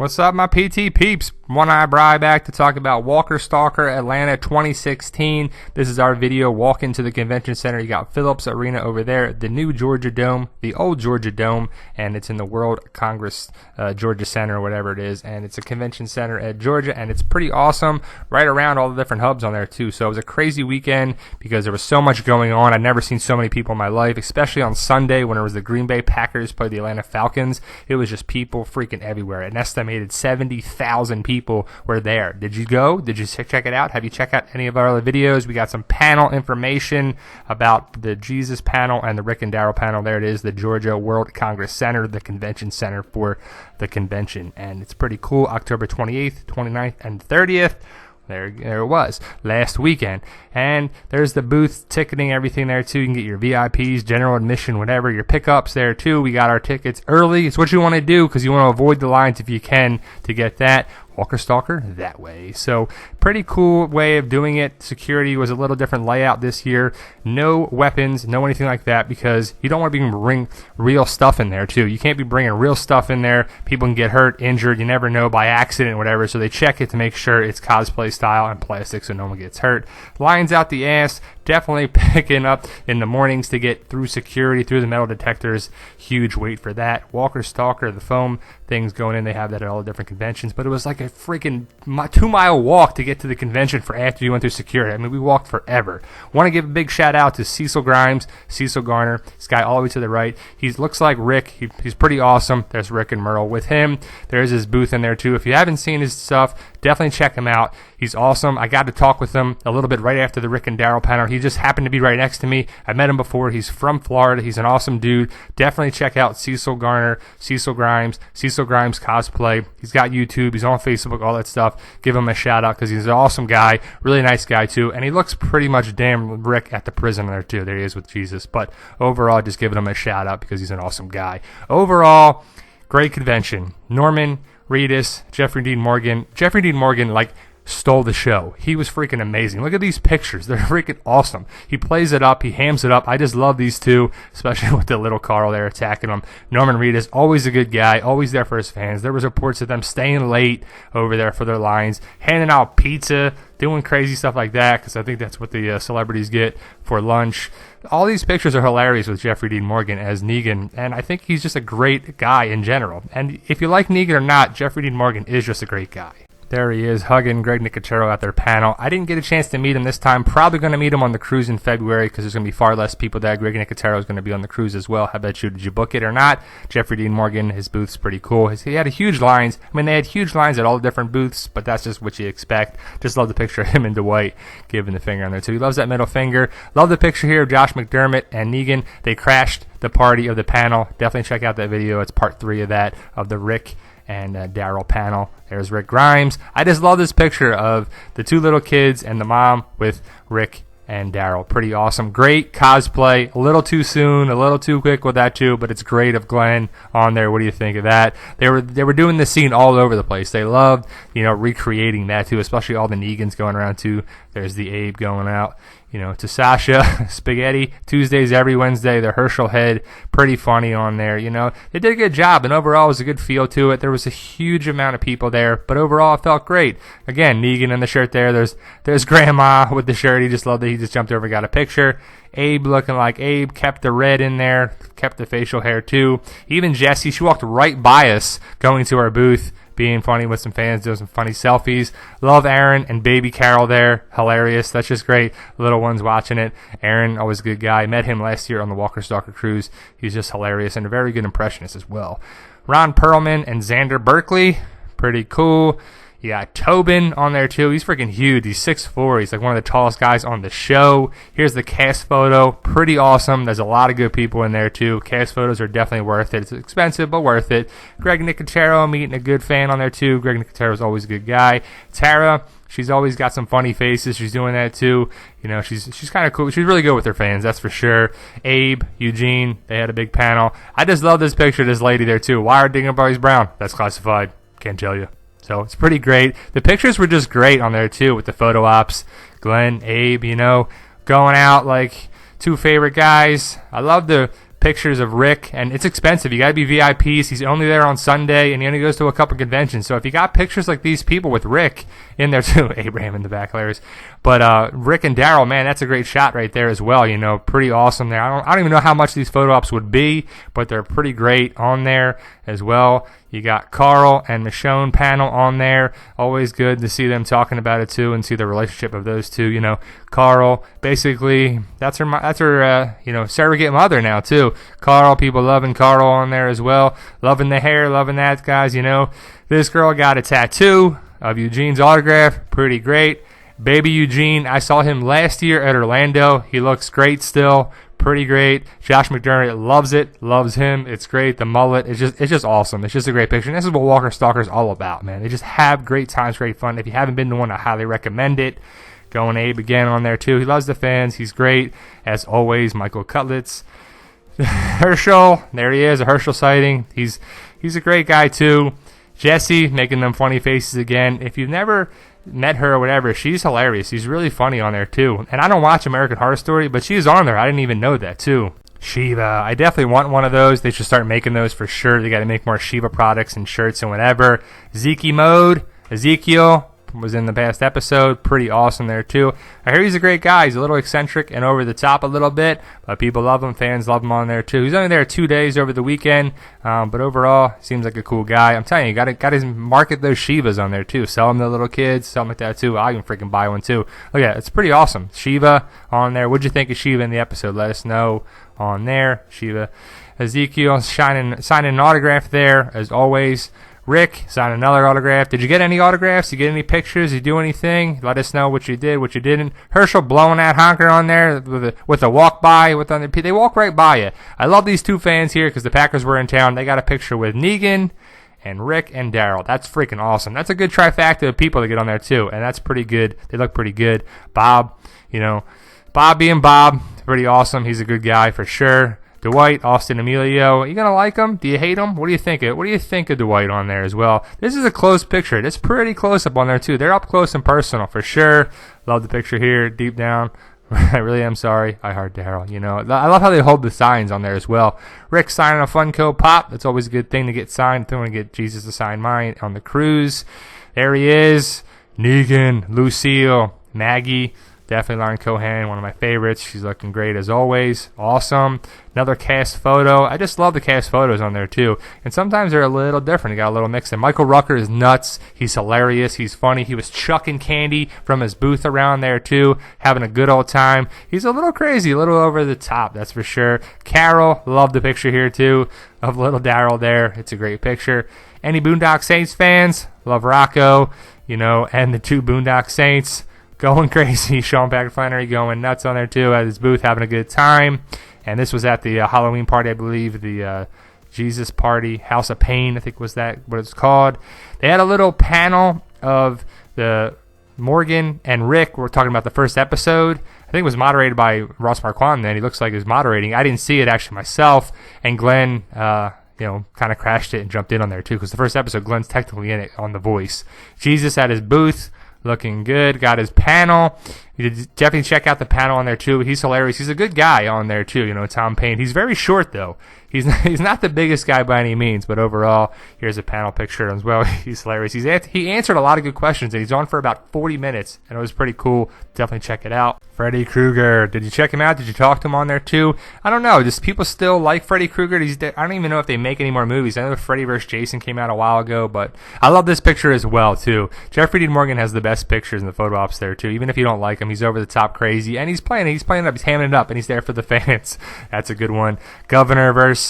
What's up, my PT peeps? One Eye Bri back to talk about Walker Stalker Atlanta 2016. This is our video walk into the convention center. You got Phillips Arena over there, the new Georgia Dome, the old Georgia Dome, and it's in the World Congress Georgia Center or whatever it is, and it's a convention center at Georgia, and it's pretty awesome right around all the different hubs on there too. So it was a crazy weekend because there was so much going on. I've never seen so many people in my life, especially on Sunday when it was the Green Bay Packers play the Atlanta Falcons. It was just people freaking everywhere. An estimated 70,000 people were there. Did you go? Did you check it out? Have you checked out any of our other videos? We got some panel information about the Jesus panel and the Rick and Daryl panel. There it is, the Georgia World Congress Center, the convention center for the convention. And it's pretty cool. October 28th, 29th, and 30th. There it was last weekend. And there's the booth ticketing, everything there too. You can get your VIPs, general admission, whatever, your pickups there too. We got our tickets early. It's what you want to do because you want to avoid the lines if you can to get that. Walker Stalker that way. So pretty cool way of doing it. Security was a little different layout this year. No weapons, no anything like that, because you don't want to bring real stuff in there too. You can't be bringing real stuff in there. People can get hurt, injured. You never know, by accident, whatever. So they check it to make sure it's cosplay style and plastic so no one gets hurt. Lines out the ass. Definitely picking up in the mornings to get through security, through the metal detectors. Huge wait for that. Walker Stalker, the foam things going in, they have that at all the different conventions. But it was like a freaking 2-mile walk to get to the convention for after you went through security. I mean, we walked forever. Want to give a big shout out to CECIL Grimes, CECIL Garner, this guy all the way to the right. He looks like Rick. He's pretty awesome. There's Rick and Merle with him. There's his booth in there too. If you haven't seen his stuff, definitely check him out. He's awesome. I got to talk with him a little bit right after the Rick and Daryl panel. He just happened to be right next to me. I met him before. He's from Florida. He's an awesome dude. Definitely check out CECIL Garner, CECIL Grimes Cosplay. He's got YouTube. He's on Facebook, all that stuff. Give him a shout out because he's an awesome guy. Really nice guy too. And he looks pretty much damn Rick at the prison there too. There he is with Jesus. But overall, just giving him a shout out because he's an awesome guy. Overall, great convention. Norman Reedus, Jeffrey Dean Morgan, like, stole the show. He was freaking amazing. Look at these pictures. They're freaking awesome. He plays it up. He hams it up. I just love these two, especially with the little Carl there attacking him. Norman Reedus, always a good guy, always there for his fans. There was reports of them staying late over there for their lines, handing out pizza, doing crazy stuff like that, because I think that's what the celebrities get for lunch. All these pictures are hilarious with Jeffrey Dean Morgan as Negan, and I think he's just a great guy in general. And if you like Negan or not, Jeffrey Dean Morgan is just a great guy. There he is, hugging Greg Nicotero at their panel. I didn't get a chance to meet him this time. Probably going to meet him on the cruise in February because there's going to be far less people there. Greg Nicotero is going to be on the cruise as well. How about you? Did you book it or not? Jeffrey Dean Morgan, his booth's pretty cool. He had huge lines. I mean, they had huge lines at all the different booths, but that's just what you expect. Just love the picture of him and Dwight giving the finger on there too. He loves that middle finger. Love the picture here of Josh McDermott and Negan. They crashed the party of the panel. Definitely check out that video. It's part 3 of that, of the Rick and Daryl panel. There's Rick Grimes. I just love this picture of the two little kids and the mom with Rick and Daryl. Pretty awesome. Great cosplay. A little too soon, a little too quick with that too, but it's great of Glenn on there. What do you think of that? They were doing this scene all over the place. They loved, recreating that too, especially all the Negans going around too. There's the Abe going out, to Sasha. Spaghetti. Tuesdays every Wednesday. The Herschel head. Pretty funny on there, They did a good job, and overall it was a good feel to it. There was a huge amount of people there, but overall it felt great. Again, Negan in the shirt there. There's Grandma with the shirt. He just loved it. He just jumped over and got a picture. Abe looking like Abe. Kept the red in there. Kept the facial hair too. Even Jessie, she walked right by us going to our booth, being funny with some fans, doing some funny selfies. Love Aaron and baby Carol there. Hilarious. That's just great. Little ones watching it. Aaron, always a good guy. Met him last year on the Walker Stalker cruise. He's just hilarious and a very good impressionist as well. Ron Perlman and Xander Berkeley. Pretty cool. You got Tobin on there too. He's freaking huge. He's 6'4". He's like one of the tallest guys on the show. Here's the cast photo. Pretty awesome. There's a lot of good people in there too. Cast photos are definitely worth it. It's expensive, but worth it. Greg Nicotero, meeting a good fan on there too. Greg Nicotero is always a good guy. Tara, she's always got some funny faces. She's doing that too. She's kind of cool. She's really good with her fans, that's for sure. Abe, Eugene, they had a big panel. I just love this picture of this lady there too. Why are Dingleberries brown? That's classified. Can't tell you. So it's pretty great. The pictures were just great on there too with the photo ops. Glenn, Abe, going out like two favorite guys. I love the pictures of Rick, and it's expensive. You got to be VIPs. He's only there on Sunday, and he only goes to a couple conventions. So if you got pictures like these people with Rick in there too, Abraham in the back, hilarious. But Rick and Daryl, man, that's a great shot right there as well. You know, pretty awesome there. I don't even know how much these photo ops would be, but they're pretty great on there as well. You got Carl and Michonne panel on there. Always good to see them talking about it too, and see the relationship of those two. You know, Carl, basically, that's her surrogate mother now too. Carl, people loving Carl on there as well. Loving the hair, loving that, guys. You know, this girl got a tattoo of Eugene's autograph. Pretty great. Baby Eugene, I saw him last year at Orlando. He looks great still. Pretty great. Josh McDermott loves it, loves him. It's great. The mullet, it's just awesome. It's just a great picture. And this is what Walker Stalker is all about, man. They just have great times, great fun. If you haven't been to one, I highly recommend it. Going Abe again on there too. He loves the fans. He's great. As always, Michael Cutlitz. Herschel, there he is, a Herschel sighting. He's a great guy too. Jesse making them funny faces again. If you've never met her or whatever, she's hilarious. She's really funny on there too. And I don't watch American Horror Story, but she's on there. I didn't even know that too. Shiva, I definitely want one of those. They should start making those for sure. They got to make more Shiva products and shirts and whatever. Zeke Mode, Ezekiel was in the past episode. Pretty awesome there too. I hear he's a great guy. He's a little eccentric and over the top a little bit, but people love him. Fans love him on there too. He's only there 2 days over the weekend, but overall seems like a cool guy. I'm telling you, got to market those Shivas on there too. Sell them to little kids, something like that too. I'll even freaking buy one too. Look at it. It's pretty awesome. Shiva on there. What'd you think of Shiva in the episode? Let us know on there. Shiva. Ezekiel signing an autograph there as always. Rick, sign another autograph. Did you get any autographs? Did you get any pictures? Did you do anything? Let us know what you did, what you didn't. Herschel blowing that honker on there with a walk by. They walk right by you. I love these two fans here because the Packers were in town. They got a picture with Negan and Rick and Daryl. That's freaking awesome. That's a good trifecta of people to get on there too, and that's pretty good. They look pretty good. Bob, Bob being Bob, pretty awesome. He's a good guy for sure. Dwight, Austin Emilio, you gonna like him? Do you hate him? What do you think of Dwight on there as well? This is a close picture. It's pretty close up on there too. They're up close and personal for sure. Love the picture here, deep down. I really am sorry. I heart Daryl. I love how they hold the signs on there as well. Rick signing a Funko Pop. That's always a good thing to get signed. I want to get Jesus to sign mine on the cruise. There he is. Negan, Lucille, Maggie. Definitely Lauren Cohan, one of my favorites. She's looking great as always. Awesome. Another cast photo. I just love the cast photos on there too. And sometimes they're a little different. You got a little mix in. Michael Rucker is nuts. He's hilarious. He's funny. He was chucking candy from his booth around there too, having a good old time. He's a little crazy, a little over the top, that's for sure. Carol, love the picture here too of little Daryl there. It's a great picture. Any Boondock Saints fans? Love Rocco, and the two Boondock Saints. Going crazy. Sean Patrick Flannery going nuts on there too at his booth, having a good time. And this was at the Halloween party, I believe, the Jesus party, House of Pain, I think was that what it's called. They had a little panel of the Morgan and Rick. We're talking about the first episode. I think it was moderated by Ross Marquand then. He looks like he was moderating. I didn't see it actually myself. And Glenn, kind of crashed it and jumped in on there too, because the first episode, Glenn's technically in it on The Voice. Jesus at his booth. Looking good. Got his panel. You definitely check out the panel on there too. He's hilarious. He's a good guy on there too. Tom Payne. He's very short though. He's not the biggest guy by any means, but overall, here's a panel picture as well. He's hilarious. He answered a lot of good questions, and he's on for about 40 minutes, and it was pretty cool. Definitely check it out. Freddy Krueger. Did you check him out? Did you talk to him on there too? I don't know. Does people still like Freddy Krueger? I don't even know if they make any more movies. I know Freddy vs. Jason came out a while ago, but I love this picture as well too. Jeffrey Dean Morgan has the best pictures in the photo ops there too. Even if you don't like him, he's over the top crazy, and he's playing up, he's hamming it up, and he's there for the fans. That's a good one. Governor versus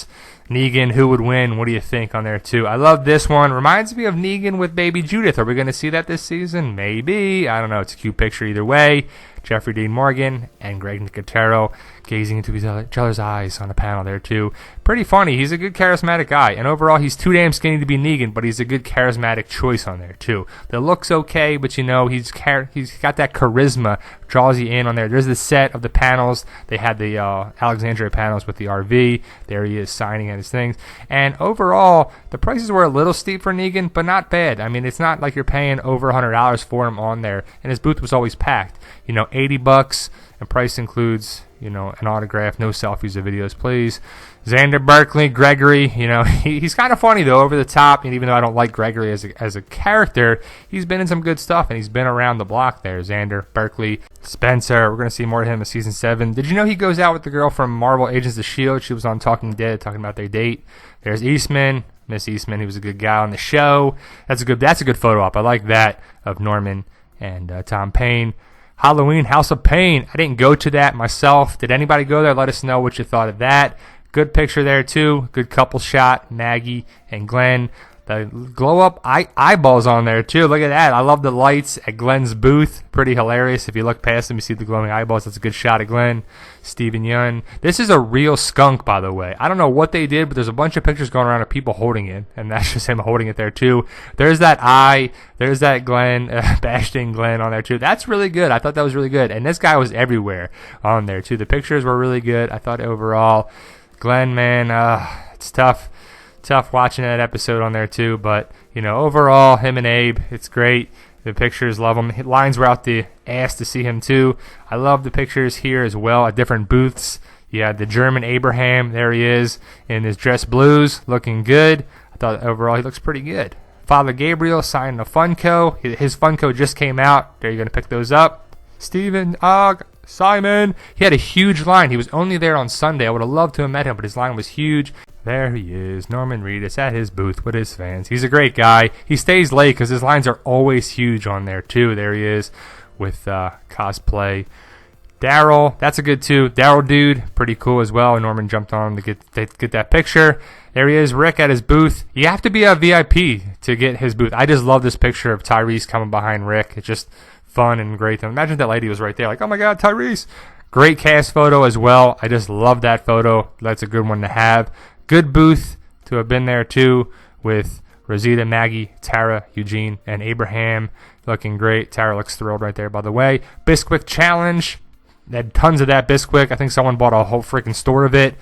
Negan, who would win? What do you think on there too? I love this one. Reminds me of Negan with baby Judith. Are we going to see that this season? Maybe. I don't know. It's a cute picture either way. Jeffrey Dean Morgan and Greg Nicotero gazing into each other's eyes on the panel there too. Pretty funny. He's a good charismatic guy, and overall he's too damn skinny to be Negan, but he's a good charismatic choice on there too. The look's okay, but he's got that charisma, draws you in on there. There's the set of the panels. They had the Alexandria panels with the RV. There he is signing at his things, and overall the prices were a little steep for Negan, but not bad. I mean, it's not like you're paying over $100 for him on there, and his booth was always packed. $80, and price includes you know, an autograph. No selfies or videos, please. Xander Berkeley, Gregory, you know, he's kind of funny, though, over the top. And even though I don't like Gregory as a character, he's been in some good stuff, and he's been around the block there. Xander Berkeley, Spencer, we're going to see more of him in Season 7. Did you know he goes out with the girl from Marvel Agents of S.H.I.E.L.D.? She was on Talking Dead talking about their date. There's Eastman, Miss Eastman. He was a good guy on the show. That's a good photo op. I like that of Norman and Tom Payne. Halloween, House of Pain. I didn't go to that myself. Did anybody go there? Let us know what you thought of that. Good picture there, too. Good couple shot. Maggie and Glenn. The glow-up eyeballs on there, too. Look at that. I love the lights at Glenn's booth. Pretty hilarious. If you look past them, you see the glowing eyeballs. That's a good shot of Glenn. Stephen Yun. This is a real skunk, by the way. I don't know what they did, but there's a bunch of pictures going around of people holding it, and that's just him holding it there, too. There's that eye. There's that Glenn, Bastion Glenn on there, too. That's really good. I thought that was really good. And this guy was everywhere on there, too. The pictures were really good. I thought overall, Glenn, man, it's tough watching that episode on there too, but you know, overall, him and Abe, it's great. The pictures, love them. Lines were out the ass to see him too. I love the pictures here as well at different booths. You had the German Abraham, there he is in his dress blues, looking good. I thought overall he looks pretty good. Father Gabriel signing a Funko. His Funko just came out. Are you going to pick those up? Steven Ogg. Simon. He had a huge line. He was only there on Sunday. I would have loved to have met him, but his line was huge. There he is, Norman Reedus at his booth with his fans. He's a great guy. He stays late because his lines are always huge on there, too. There he is with cosplay. Daryl, that's a good, too. Daryl dude, pretty cool as well. Norman jumped on to get that picture. There he is, Rick at his booth. You have to be a VIP to get his booth. I just love this picture of Tyrese coming behind Rick. It's just fun and great. Imagine that lady was right there, like, oh my God, Tyrese. Great cast photo as well. I just love that photo. That's a good one to have. Good booth to have been there too, with Rosita, Maggie, Tara, Eugene, and Abraham looking great. Tara looks thrilled right there, by the way. Bisquick Challenge. They had tons of that Bisquick. I think someone bought a whole freaking store of it.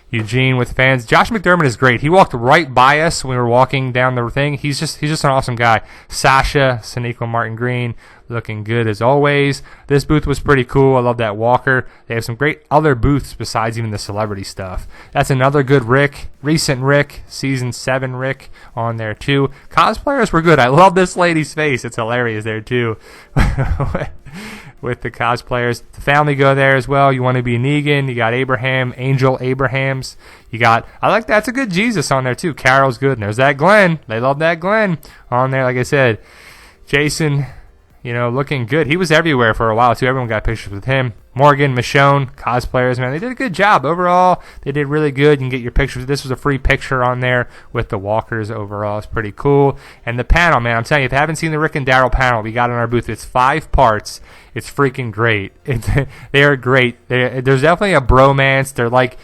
Eugene with fans. Josh McDermott is great. He walked right by us when we were walking down the thing. He's just an awesome guy. Sasha, Sonequa Martin Green, looking good as always. This booth was pretty cool. I love that Walker. They have some great other booths besides even the celebrity stuff. That's another good Rick, recent Rick, season 7 Rick on there too. Cosplayers were good. I love this lady's face. It's hilarious there too. With the cosplayers. The family go there as well. You want to be Negan. You got Abraham, Angel Abrahams. You got, I like that's a good Jesus on there too. Carol's good. And there's that Glenn. They love that Glenn on there. Like I said, Jason, you know, looking good. He was everywhere for a while too. Everyone got pictures with him. Morgan, Michonne, cosplayers, man, they did a good job. Overall, they did really good. You can get your pictures. This was a free picture on there with the walkers overall. It's pretty cool. And the panel, man, I'm telling you, if you haven't seen the Rick and Daryl panel, we got in our booth. It's 5 parts. It's freaking great. They are great. There's definitely a bromance. They're like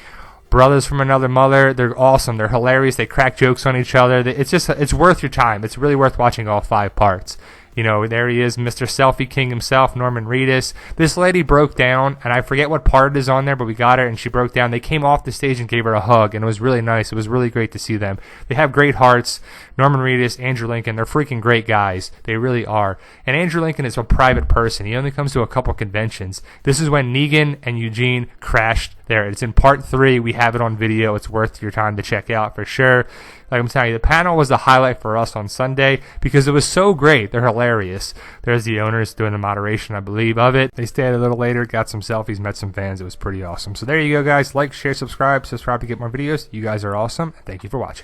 brothers from another mother. They're awesome. They're hilarious. They crack jokes on each other. It's worth your time. It's really worth watching all 5 parts. You know, there he is, Mr. Selfie King himself, Norman Reedus. This lady broke down, and I forget what part it is on there, but we got her, and she broke down. They came off the stage and gave her a hug, and it was really nice. It was really great to see them. They have great hearts. Norman Reedus, Andrew Lincoln, they're freaking great guys. They really are. And Andrew Lincoln is a private person. He only comes to a couple conventions. This is when Negan and Eugene crashed there. It's in part 3. We have it on video. It's worth your time to check out for sure. Like I'm telling you, the panel was the highlight for us on Sunday because it was so great. They're hilarious. There's the owners doing the moderation, I believe, of it. They stayed a little later, got some selfies, met some fans. It was pretty awesome. So there you go, guys. Like, share, subscribe to get more videos. You guys are awesome. And thank you for watching.